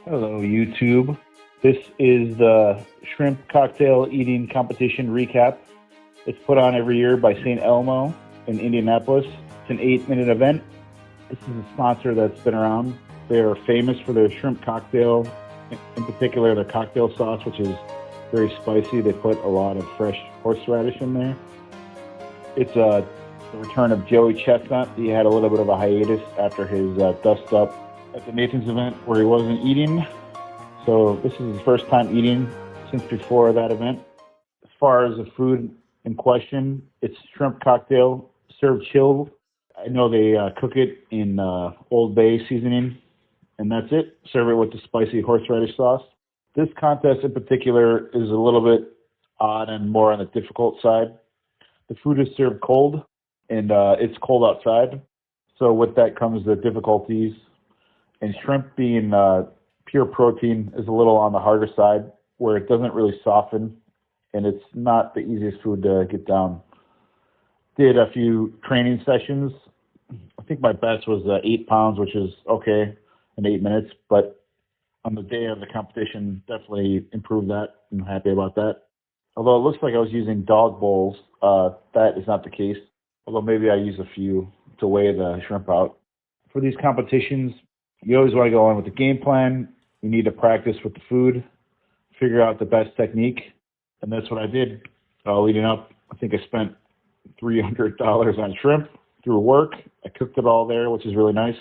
Hello, YouTube. This is the shrimp cocktail eating competition recap. It's put on every year by St. Elmo in Indianapolis. It's an 8-minute event. This is a sponsor that's been around. They are famous for their shrimp cocktail, in particular their cocktail sauce, which is very spicy. They put a lot of fresh horseradish in there. It's the return of Joey Chestnut. He had a little bit of a hiatus after his dust up at the Nathan's event where he wasn't eating. So this is his first time eating since before that event. As far as the food in question, it's shrimp cocktail served chilled. I know they cook it in Old Bay seasoning, and that's it. Serve it with the spicy horseradish sauce. This contest in particular is a little bit odd and more on the difficult side. The food is served cold, and it's cold outside. So with that comes the difficulties. And shrimp being pure protein is a little on the harder side, where it doesn't really soften, and it's not the easiest food to get down. Did a few training sessions. I think my best was 8 pounds, which is okay in 8 minutes, but on the day of the competition, definitely improved that. I'm happy about that. Although it looks like I was using dog bowls, that is not the case. Although maybe I use a few to weigh the shrimp out. For these competitions, you always want to go in with a game plan. You need to practice with the food, figure out the best technique, and that's what I did. Leading up, I think I spent $300 on shrimp through work. I cooked it all there, which is really nice.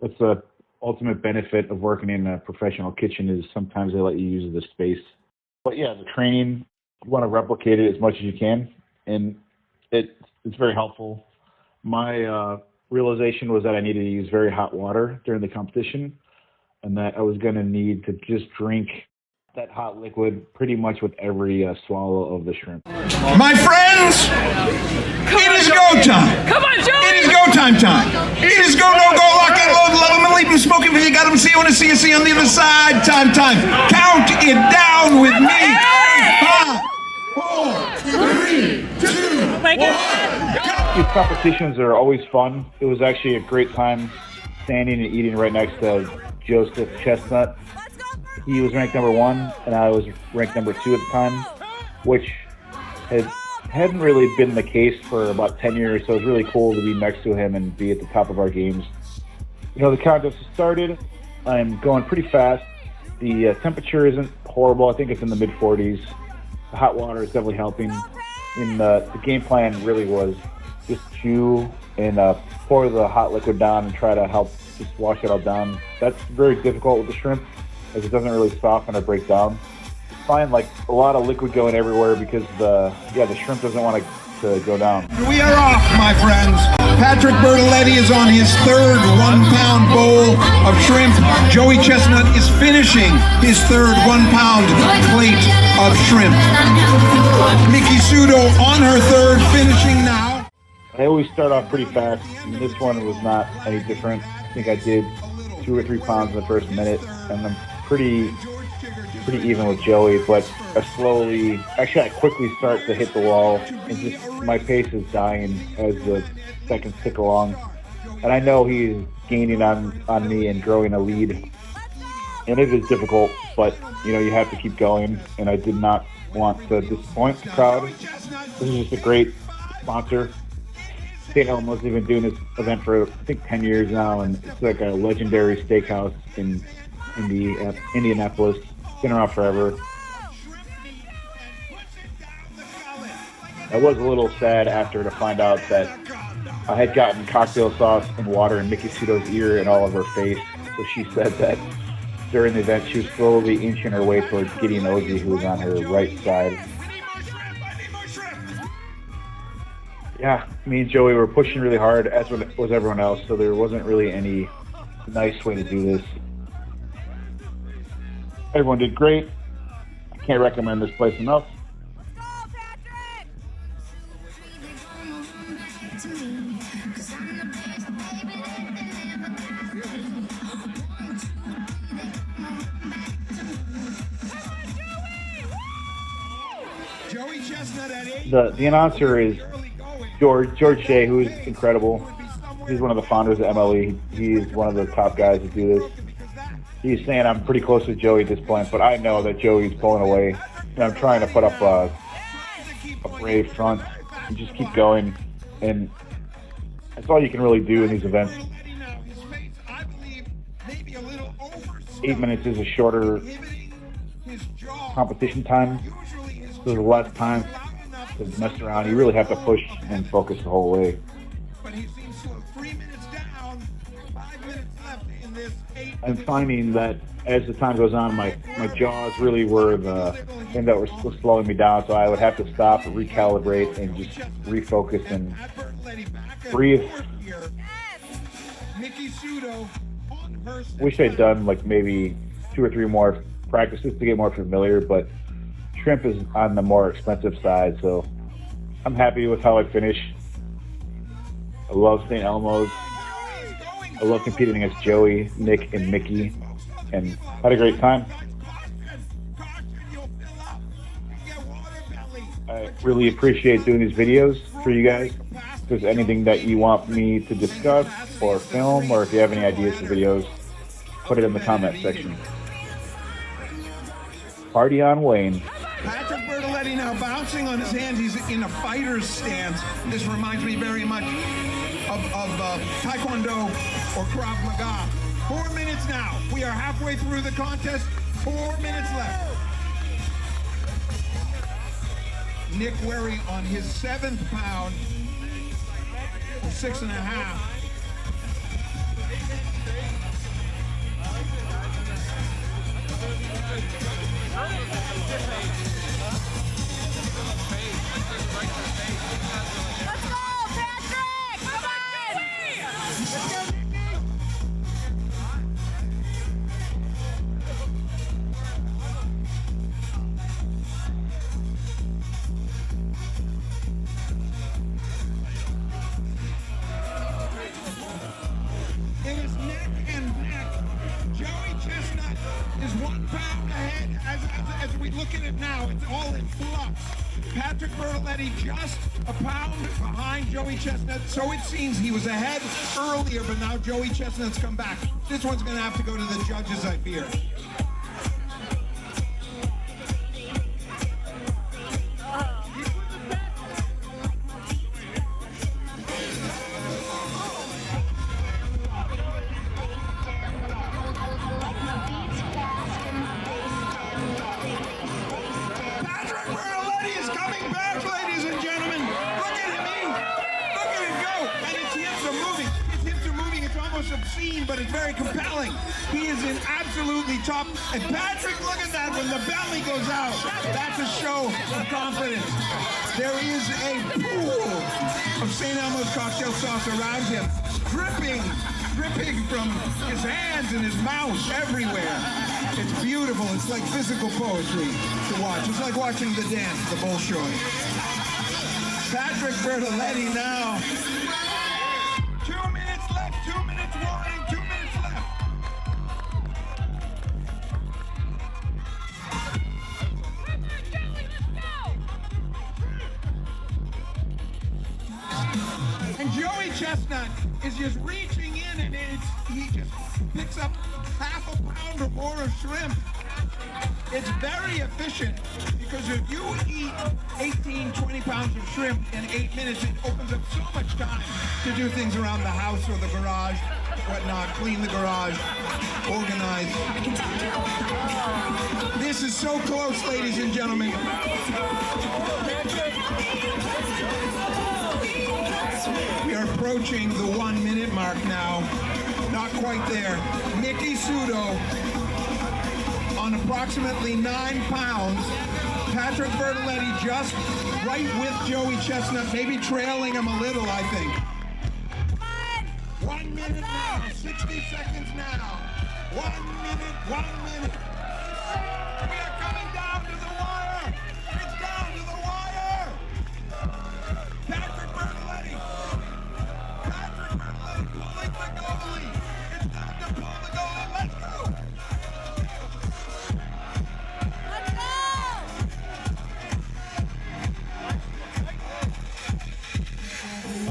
That's the ultimate benefit of working in a professional kitchen, is sometimes they let you use the space. But yeah, the training, you want to replicate it as much as you can, and it's very helpful. My realization was that I needed to use very hot water during the competition, and that I was going to need to just drink that hot liquid pretty much with every swallow of the shrimp. My friends, it is go time. Come on, Joey! It is go time. It is go, no, go, lock and load, let them leave them smoking, you got them, see you when I see you on the other side. Time. Count it down with me. 5, 4, 3, 2, 1. These competitions are always fun. It was actually a great time standing and eating right next to Joseph Chestnut. He was ranked number 1, and I was ranked number 2 at the time, which hadn't really been the case for about 10 years, so it was really cool to be next to him and be at the top of our games. You know, the contest has started. I'm going pretty fast. The temperature isn't horrible. I think it's in the mid-40s. The hot water is definitely helping. And the game plan really was just chew and pour the hot liquid down and try to help just wash it all down. That's very difficult with the shrimp, as it doesn't really soften or break down. You find like a lot of liquid going everywhere because the shrimp doesn't want to go down. We are off, my friends. Patrick Bertoletti is on his 3rd 1-pound bowl of shrimp. Joey Chestnut is finishing his 3rd 1-pound plate of shrimp. Nikki Sudo on her 3rd, finishing now. I always start off pretty fast, and this one was not any different. I think I did 2 or 3 pounds in the first minute, and I'm pretty even with Joey, but I quickly start to hit the wall, and just my pace is dying as the seconds tick along. And I know he's gaining on me and growing a lead. And it is difficult, but you know, you have to keep going, and I did not want to disappoint the crowd. This is just a great sponsor. St. Elmo's been doing this event for, I think, 10 years now, and it's like a legendary steakhouse in Indianapolis. It's been around forever. I was a little sad after to find out that I had gotten cocktail sauce and water in Nikki Sudo's ear and all of her face. So she said that during the event she was slowly inching her way towards Gideon Ozzie, who was on her right side. Yeah, me and Joey were pushing really hard, as was everyone else, so there wasn't really any nice way to do this. Everyone did great. I can't recommend this place enough. The announcer is George Shea, who is incredible. He's one of the founders of MLE. He's one of the top guys that do this. he's saying I'm pretty close to Joey at this point, but I know that Joey's pulling away, and I'm trying to put up a brave front and just keep going, and that's all you can really do in these events. 8 minutes is a shorter competition time, so there's less time to mess around. You really have to push and focus the whole way. I'm finding that as the time goes on, my jaws really were the thing that was slowing me down, so I would have to stop, recalibrate, and just refocus and breathe. Wish I'd done like maybe 2 or 3 more practices to get more familiar, but shrimp is on the more expensive side, so I'm happy with how I finished. I love St. Elmo's. I love competing against Joey, Nick, and Mickey, and had a great time. I really appreciate doing these videos for you guys. If there's anything that you want me to discuss or film, or if you have any ideas for videos, put it in the comment section. Party on, Wayne. Patrick Bertoletti now bouncing on his hands. He's in a fighter's stance. This reminds me very much of Taekwondo or Krav Maga. 4 minutes now. We are halfway through the contest. 4 minutes left. Nick Wary on his 7th pound, 6.5. Let's go, Patrick! Come on! It is neck and neck. Joey Chestnut is 1 pound ahead. As we look at it now, it's all in flux. Patrick Bertoletti just a pound behind Joey Chestnut. So it seems he was ahead earlier, but now Joey Chestnut's come back. This one's going to have to go to the judges, I fear. Obscene, but it's very compelling. He is in absolutely top. And Patrick, look at that when the belly goes out. That's a show of confidence. There is a pool of St. Elmo's cocktail sauce around him, dripping from his hands and his mouth everywhere. It's beautiful. It's like physical poetry to watch. It's like watching the dance, the Bolshoi. Patrick Bertoletti now. 2 minutes left, 2 minutes warning, 2 minutes left. And Joey Chestnut is just reaching in, and he just picks up half a pound or more of shrimp. It's very efficient, because if you eat 18, 20 pounds of shrimp in 8 minutes, it opens up so much time to do things around the house or the garage, whatnot, clean the garage, organize. This is so close, ladies and gentlemen. We are approaching the 1 minute mark now. Not quite there. Mickey Sudo on approximately 9 pounds. Patrick Bertoletti just right with Joey Chestnut, maybe trailing him a little, I think. 1 minute now, 60 seconds now. 1 minute, 1 minute. We are coming down to the wire. It's down to the wire. Patrick Bertoletti. Patrick Bertoletti pulling the goalie. It's time to pull the goalie. Let's go.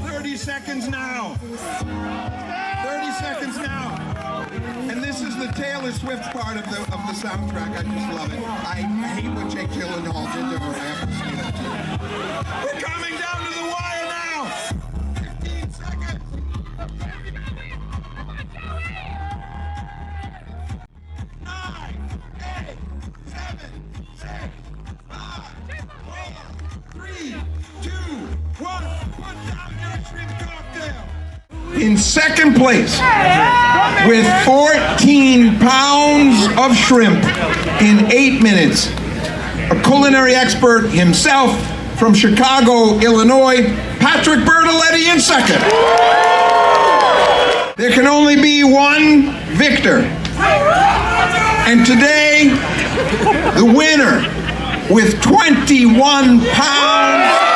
30 seconds now. 30 seconds now. And this is the tail Taylor Swift part of the soundtrack. I just love it. I hate what Jake Gyllenhaal did to her. I have to say that too. We're coming down to the wire now. 15 seconds. 9, 8, 7, 6, 5, 4, 3, 2, 1. Put down your shrimp cocktail. In second place, with 14 pounds of shrimp in 8 minutes, a culinary expert himself from Chicago, Illinois, Patrick Bertoletti in second. There can only be one victor. And today, the winner with 21 pounds